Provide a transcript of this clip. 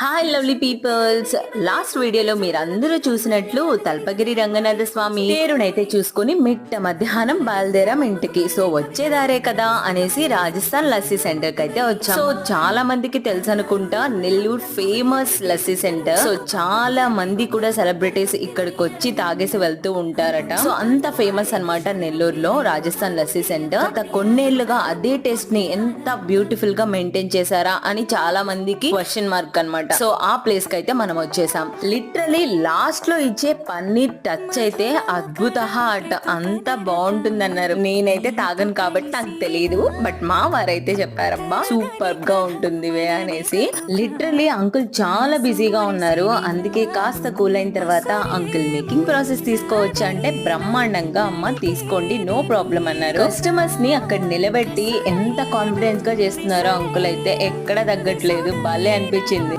Hi lovely peoples. Last వీడియోలో మీరందరూ చూసినట్లు తల్పగిరి రంగనాథ స్వామి పేరునైతే చూసుకుని మిట్ట మధ్యాహ్నం బయలుదేరాం ఇంటికి. సో వచ్చేదారే కదా అనేసి రాజస్థాన్ లస్సీ సెంటర్ కి అయితే వచ్చాం. సో చాలా మందికి తెలుసు అనుకుంటా, Nellore famous lassi centre. So చాలా మంది కూడా సెలబ్రిటీస్ ఇక్కడికి వచ్చి తాగేసి వెళ్తూ ఉంటారట. సో అంత ఫేమస్ అన్నమాట నెల్లూరులో రాజస్థాన్ లస్సీ సెంటర్. గత కొన్నేళ్లుగా అదే టేస్ట్ ని ఎంత బ్యూటిఫుల్ గా మెయింటైన్ చేశారా అని చాలా మందికి క్వశ్చన్ మార్క్ అన్నమాట. సో ఆ ప్లేస్ కి అయితే మనం వచ్చేసాం. లిటరలీ లాస్ట్ లో ఇచ్చే పన్నీర్ టచ్ అయితే అద్భుత అట, అంత బాగుంటుంది అన్నారు. నేనైతే తాగను కాబట్టి నాకు తెలియదు, బట్ మా వారైతే చెప్పారబ్బా సూపర్ గా ఉంటుంది వే అనేసి. లిటరలీ అంకుల్ చాలా బిజీగా ఉన్నారు, అందుకే కాస్త కూల్ అయిన తర్వాత అంకుల్ మేకింగ్ ప్రాసెస్ తీసుకోవచ్చు అంటే బ్రహ్మాండంగా అమ్మ తీసుకోండి నో ప్రాబ్లం అన్నారు. కస్టమర్స్ ని అక్కడ నిలబెట్టి ఎంత కాన్ఫిడెన్స్ గా చేస్తున్నారో అంకుల్ అయితే ఎక్కడ తగ్గట్లేదు, భలే అనిపించింది.